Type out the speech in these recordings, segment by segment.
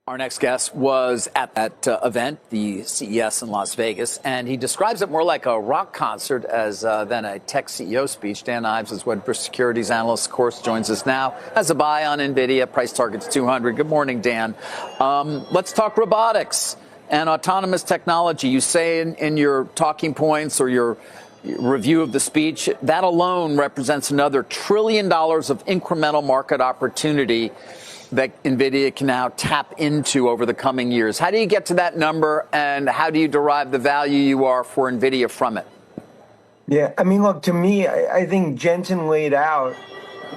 Our next guest was at that event, the CES in Las Vegas, and he describes it more like a rock concert than a tech CEO speech. Dan Ives is Wedbush Securities analyst, of course, joins us now. Has a buy on Nvidia, price target's 200. Good morning, Dan. Let's talk robotics and autonomous technology. You say in your talking points or your review of the speech, that alone represents another $1 trillion of incremental market opportunity that Nvidia can now tap into over the coming years. How do you get to that number, and how do you derive the value you are for Nvidia from it? Yeah, I mean, look, to me, I think Jensen laid out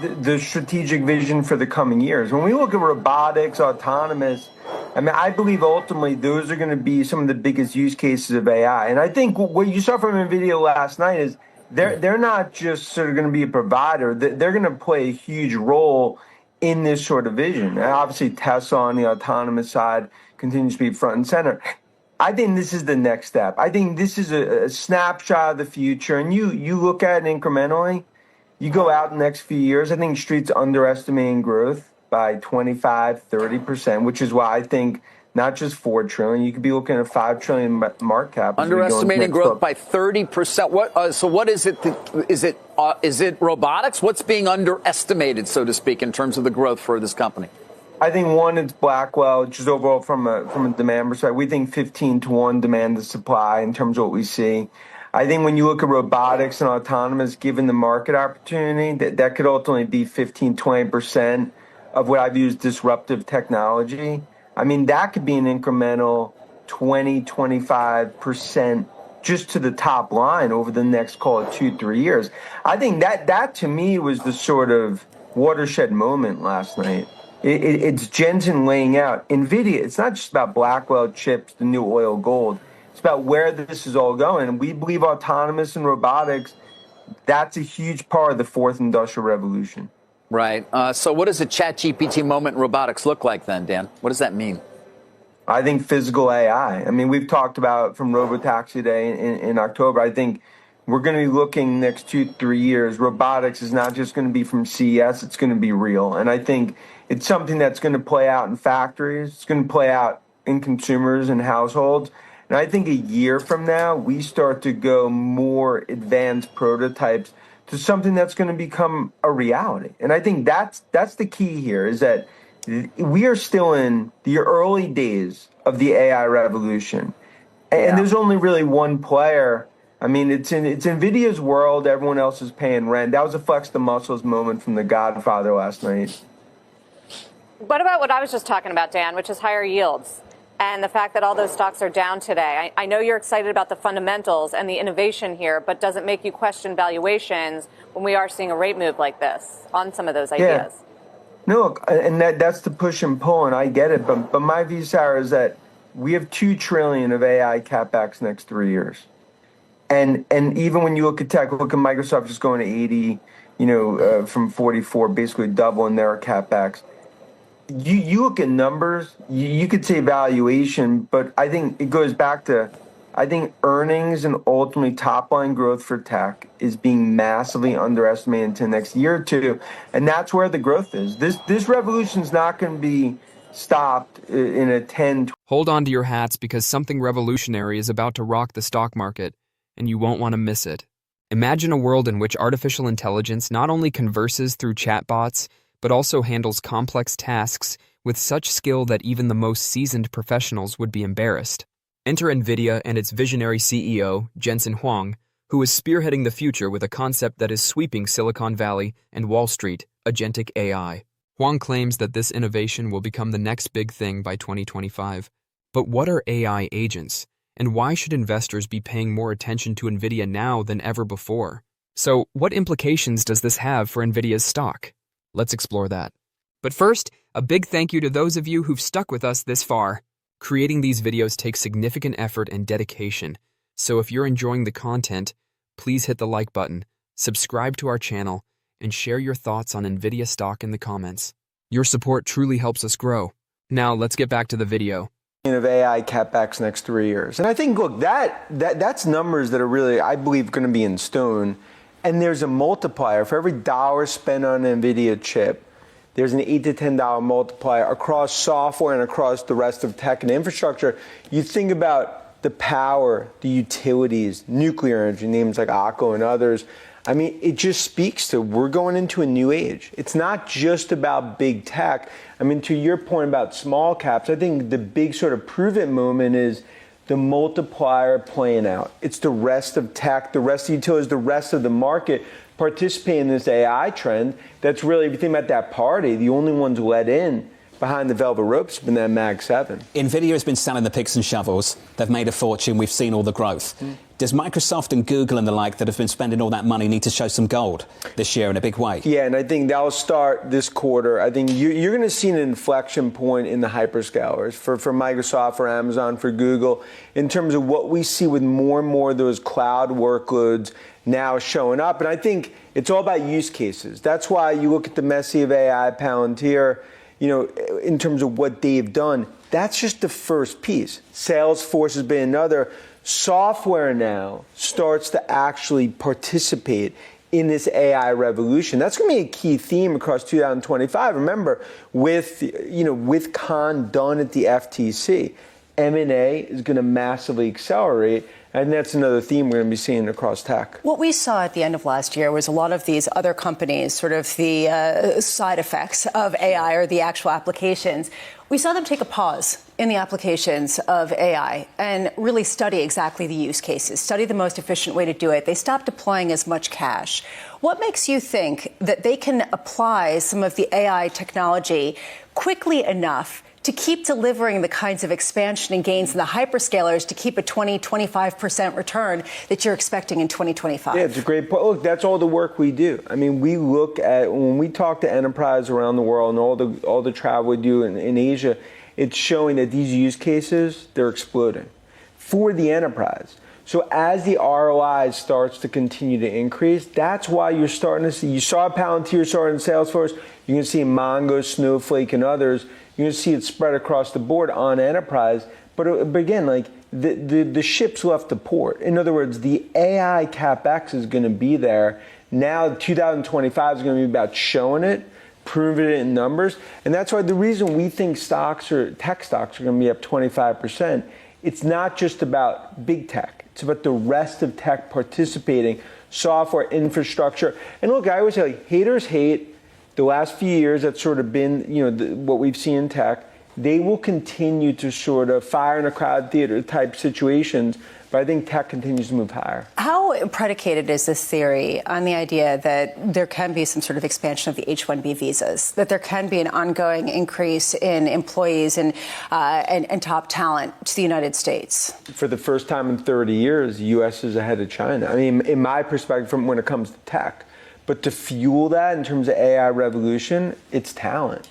the strategic vision for the coming years. When we look at robotics, autonomous, I mean, I believe ultimately those are going to be some of the biggest use cases of AI. And I think what you saw from Nvidia last night is they're not just sort of going to be a provider. They're going to play a huge role in this sort of vision. And obviously, Tesla on the autonomous side continues to be front and center. I think this is the next step. I think this is a snapshot of the future. And you look at it incrementally, you go out the next few years, I think Street's underestimating growth by 25, 30%, which is why I think not just $4 trillion, you could be looking at a $5 trillion market cap. Underestimating growth by 30%. What is it? Is it robotics? What's being underestimated, so to speak, in terms of the growth for this company? I think one, it's Blackwell, just overall from a demand perspective. We think 15-to-1 demand to supply in terms of what we see. I think when you look at robotics and autonomous, given the market opportunity, that could ultimately be 15-20% of what I view as disruptive technology. I mean, that could be an incremental 20-25% just to the top line over the next, call it 2-3 years. I think that to me was the sort of watershed moment last night. It's Jensen laying out Nvidia. It's not just about Blackwell chips, the new oil gold. It's about where this is all going. And we believe autonomous and robotics, that's a huge part of the fourth industrial revolution. Right. So what does a ChatGPT moment in robotics look like then, Dan? What does that mean? I think physical AI. I mean, we've talked about from Robotaxi Day in October. I think we're going to be looking next 2-3 years. Robotics is not just going to be from CES. It's going to be real. And I think it's something that's going to play out in factories. It's going to play out in consumers and households. And I think a year from now, we start to go more advanced prototypes to something that's going to become a reality. And I think that's the key here, is that we are still in the early days of the AI revolution. And there's only really one player. I mean, it's NVIDIA's world. Everyone else is paying rent. That was a flex the muscles moment from The Godfather last night. What about what I was just talking about, Dan, which is higher yields? And the fact that all those stocks are down today. I know you're excited about the fundamentals and the innovation here, but does it make you question valuations when we are seeing a rate move like this on some of those ideas? Yeah. No, look, and that's the push and pull, and I get it. But my view, Sarah, is that we have $2 trillion of AI capex next 3 years. And even when you look at tech, look at Microsoft just going to 80, from 44, basically doubling their capex. You look at numbers, you could say valuation, but I think it goes back to, I think earnings and ultimately top line growth for tech is being massively underestimated into the next year or two. And that's where the growth is. This revolution is not going to be stopped in a 10. Hold on to your hats, because something revolutionary is about to rock the stock market, and you won't want to miss it. Imagine a world in which artificial intelligence not only converses through chatbots, but also handles complex tasks with such skill that even the most seasoned professionals would be embarrassed. Enter Nvidia and its visionary CEO, Jensen Huang, who is spearheading the future with a concept that is sweeping Silicon Valley and Wall Street, agentic AI. Huang claims that this innovation will become the next big thing by 2025. But what are AI agents? And why should investors be paying more attention to Nvidia now than ever before? So, what implications does this have for Nvidia's stock? Let's explore that. But first, a big thank you to those of you who've stuck with us this far. Creating these videos takes significant effort and dedication, so if you're enjoying the content, please hit the like button, subscribe to our channel, and share your thoughts on Nvidia stock in the comments. Your support truly helps us grow. Now, let's get back to the video. Of AI capex next 3 years. And I think, look, that's numbers that are really, I believe, going to be in stone. And there's a multiplier. For every dollar spent on an NVIDIA chip, there's an $8 to $10 multiplier across software and across the rest of tech and infrastructure. You think about the power, the utilities, nuclear energy, names like ACO and others. I mean, it just speaks to we're going into a new age. It's not just about big tech. I mean, to your point about small caps, I think the big sort of prove-it moment is the multiplier playing out. It's the rest of tech, the rest of utilities, the rest of the market participating in this AI trend. That's really, if you think about that party, the only ones let in behind the velvet ropes have been that Mag 7. Nvidia has been selling the picks and shovels. They've made a fortune. We've seen all the growth. Does Microsoft and Google and the like that have been spending all that money need to show some gold this year in a big way? Yeah, and I think that'll start this quarter. I think you're going to see an inflection point in the hyperscalers for Microsoft, for Amazon, for Google, in terms of what we see with more and more of those cloud workloads now showing up. And I think it's all about use cases. That's why you look at the Messi of AI, Palantir, you know, in terms of what they've done. That's just the first piece. Salesforce has been another. Software now starts to actually participate in this AI revolution. That's going to be a key theme across 2025. Remember, with Khan done at the FTC, M&A is going to massively accelerate. And that's another theme we're going to be seeing across tech. What we saw at the end of last year was a lot of these other companies, sort of the side effects of AI or the actual applications. We saw them take a pause in the applications of AI and really study exactly the use cases, study the most efficient way to do it. They stopped deploying as much cash. What makes you think that they can apply some of the AI technology quickly enough to keep delivering the kinds of expansion and gains in the hyperscalers to keep a 20-25% return that you're expecting in 2025? Yeah, it's a great point. Look, that's all the work we do. I mean, we look at, when we talk to enterprise around the world and all the travel we do in Asia, it's showing that these use cases, they're exploding for the enterprise. So as the ROI starts to continue to increase, that's why you're starting to see, you saw Palantir starting in Salesforce, you can see Mongo, Snowflake, and others. You're going to see it spread across the board on enterprise. But again, like the ships left the port. In other words, the AI CapEx is going to be there. Now 2025 is going to be about showing it, proving it in numbers. And that's why the reason we think tech stocks are going to be up 25%, it's not just about big tech. It's about the rest of tech participating, software, infrastructure. And look, I always say, like, haters hate. The last few years, that's sort of been, what we've seen in tech. They will continue to sort of fire in a crowd theater type situations, but I think tech continues to move higher. How predicated is this theory on the idea that there can be some sort of expansion of the H-1B visas, that there can be an ongoing increase in employees and top talent to the United States? For the first time in 30 years, the U.S. is ahead of China. I mean, in my perspective, from when it comes to tech. But to fuel that in terms of AI revolution, it's talent.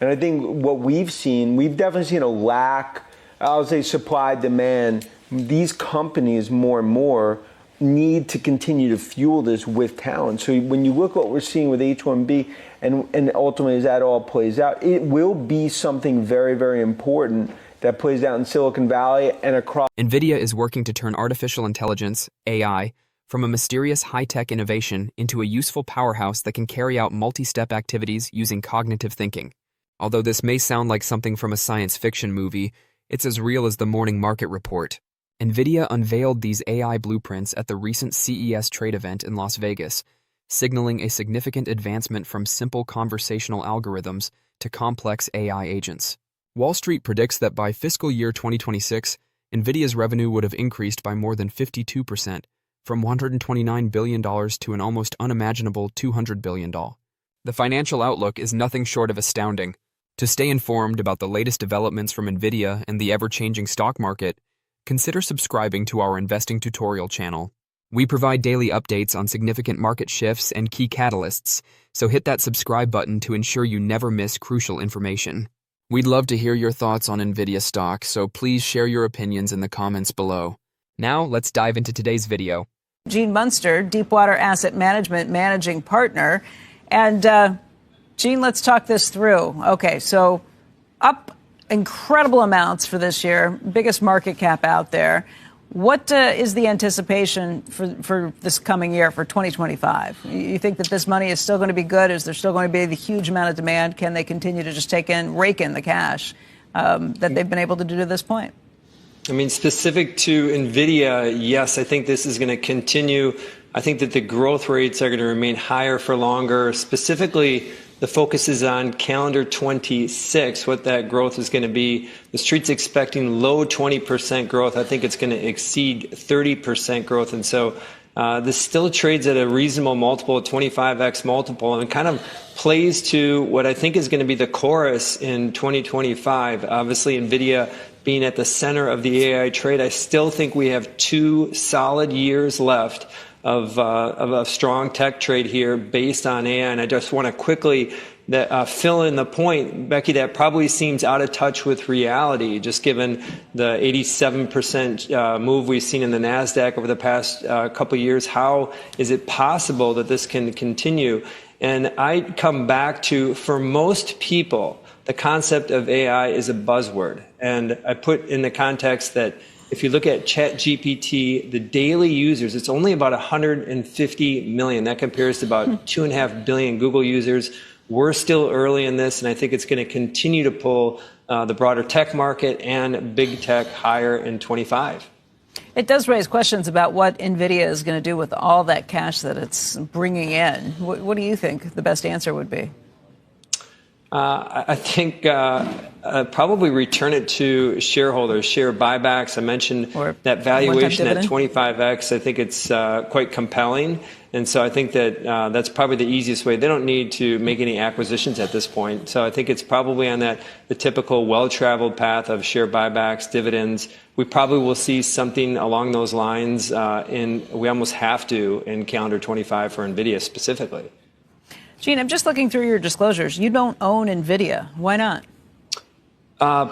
And I think what we've definitely seen a lack, I would say supply, demand. These companies more and more need to continue to fuel this with talent. So when you look at what we're seeing with H-1B and ultimately as that all plays out, it will be something very, very important that plays out in Silicon Valley and across. Nvidia is working to turn artificial intelligence, AI, from a mysterious high-tech innovation into a useful powerhouse that can carry out multi-step activities using cognitive thinking. Although this may sound like something from a science fiction movie, it's as real as the morning market report. Nvidia unveiled these AI blueprints at the recent CES trade event in Las Vegas, signaling a significant advancement from simple conversational algorithms to complex AI agents. Wall Street predicts that by fiscal year 2026, Nvidia's revenue would have increased by more than 52%, from $129 billion to an almost unimaginable $200 billion. The financial outlook is nothing short of astounding. To stay informed about the latest developments from Nvidia and the ever-changing stock market, consider subscribing to our investing tutorial channel. We provide daily updates on significant market shifts and key catalysts, so hit that subscribe button to ensure you never miss crucial information. We'd love to hear your thoughts on Nvidia stock, so please share your opinions in the comments below. Now, let's dive into today's video. Gene Munster, Deepwater Asset Management Managing Partner. And Gene, let's talk this through. Okay, so up incredible amounts for this year, biggest market cap out there. What is the anticipation for this coming year, for 2025? You think that this money is still going to be good? Is there still going to be the huge amount of demand? Can they continue to just rake in the cash that they've been able to do to this point? I mean, specific to Nvidia, yes, I think this is going to continue. I think that the growth rates are going to remain higher for longer. Specifically, the focus is on calendar 26, what that growth is going to be. The street's expecting low 20% growth. I think it's going to exceed 30% growth. And so this still trades at a reasonable multiple, a 25x multiple, and kind of plays to what I think is going to be the chorus in 2025. Obviously, Nvidia being at the center of the AI trade, I still think we have 2 solid years left of a strong tech trade here based on AI. And I just want to quickly fill in the point, Becky, that probably seems out of touch with reality, just given the 87% move we've seen in the NASDAQ over the past couple of years. How is it possible that this can continue? And I come back to, for most people, the concept of AI is a buzzword. And I put in the context that if you look at ChatGPT, the daily users, it's only about 150 million. That compares to about 2.5 billion Google users. We're still early in this, and I think it's going to continue to pull the broader tech market and big tech higher in 25. It does raise questions about what Nvidia is going to do with all that cash that it's bringing in. What do you think the best answer would be? I think probably return it to shareholders, share buybacks. I mentioned that valuation at 25x. I think it's quite compelling. And so I think that that's probably the easiest way. They don't need to make any acquisitions at this point. So I think it's probably on the typical well-traveled path of share buybacks, dividends. We probably will see something along those lines we almost have to in calendar 25 for Nvidia specifically. Gene, I'm just looking through your disclosures. You don't own Nvidia. Why not?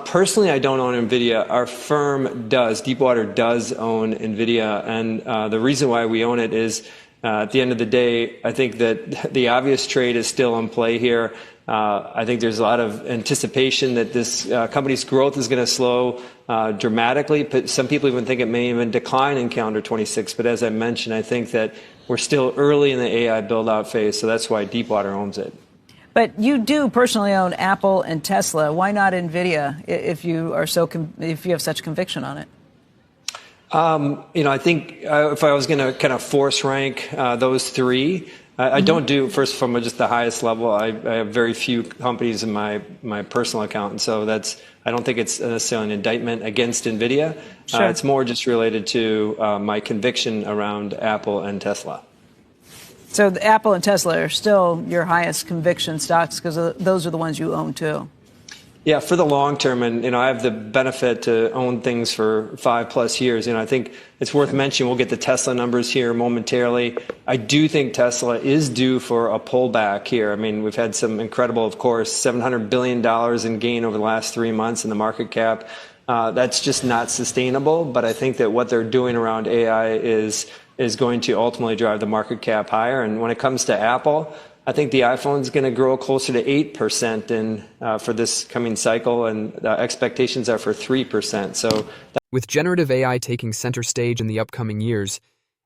Personally, I don't own Nvidia. Our firm does. Deepwater does own Nvidia. And the reason why we own it is at the end of the day, I think that the obvious trade is still in play here. I think there's a lot of anticipation that this company's growth is going to slow dramatically. But some people even think it may even decline in calendar 26. But as I mentioned, I think that we're still early in the AI build-out phase, so that's why Deepwater owns it. But you do personally own Apple and Tesla. Why not Nvidia if you are if you have such conviction on it? I think if I was going to kind of force rank those three, I don't do first from just the highest level. I have very few companies in my personal account, and so I don't think it's necessarily an indictment against Nvidia. Sure. It's more just related to my conviction around Apple and Tesla. So the Apple and Tesla are still your highest conviction stocks because those are the ones you own too. Yeah, for the long term, and I have the benefit to own things for 5+ years. I think it's worth mentioning. We'll get the Tesla numbers here momentarily. I do think Tesla is due for a pullback here. I mean, we've had some incredible, of course, $700 billion in gain over the last 3 months in the market cap. That's just not sustainable. But I think that what they're doing around AI is going to ultimately drive the market cap higher. And when it comes to Apple, I think the iPhone is going to grow closer to 8% for this coming cycle, and expectations are for 3%. So, with generative AI taking center stage in the upcoming years,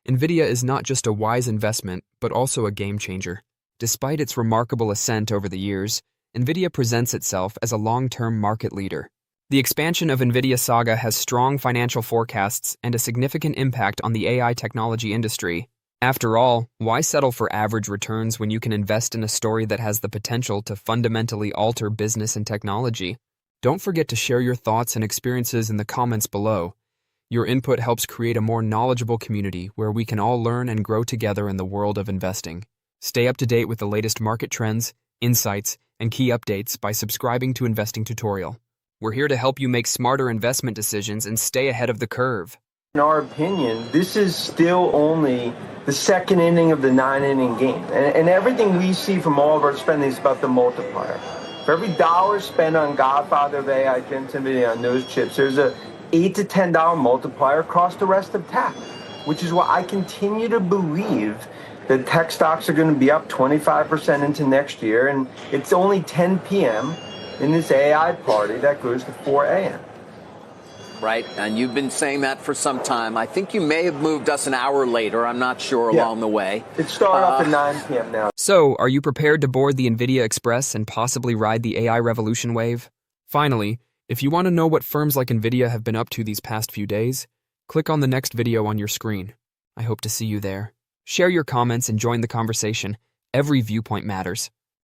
Nvidia is not just a wise investment, but also a game changer. Despite its remarkable ascent over the years, Nvidia presents itself as a long-term market leader. The expansion of Nvidia Saga has strong financial forecasts and a significant impact on the AI technology industry. After all, why settle for average returns when you can invest in a story that has the potential to fundamentally alter business and technology? Don't forget to share your thoughts and experiences in the comments below. Your input helps create a more knowledgeable community where we can all learn and grow together in the world of investing. Stay up to date with the latest market trends, insights, and key updates by subscribing to Investing Tutorial. We're here to help you make smarter investment decisions and stay ahead of the curve. In our opinion, this is still only the second inning of the 9-inning game. And everything we see from all of our spending is about the multiplier. For every dollar spent on Godfather of AI, Jensen Huang, on those chips, there's a $8 to $10 multiplier across the rest of tech, which is why I continue to believe that tech stocks are going to be up 25% into next year. And it's only 10 p.m. in this AI party that goes to 4 a.m. right? And you've been saying that for some time. I think you may have moved us an hour later. I'm not sure along the way. It started up at 9 p.m. now. So, are you prepared to board the Nvidia Express and possibly ride the AI revolution wave? Finally, if you want to know what firms like Nvidia have been up to these past few days, click on the next video on your screen. I hope to see you there. Share your comments and join the conversation. Every viewpoint matters.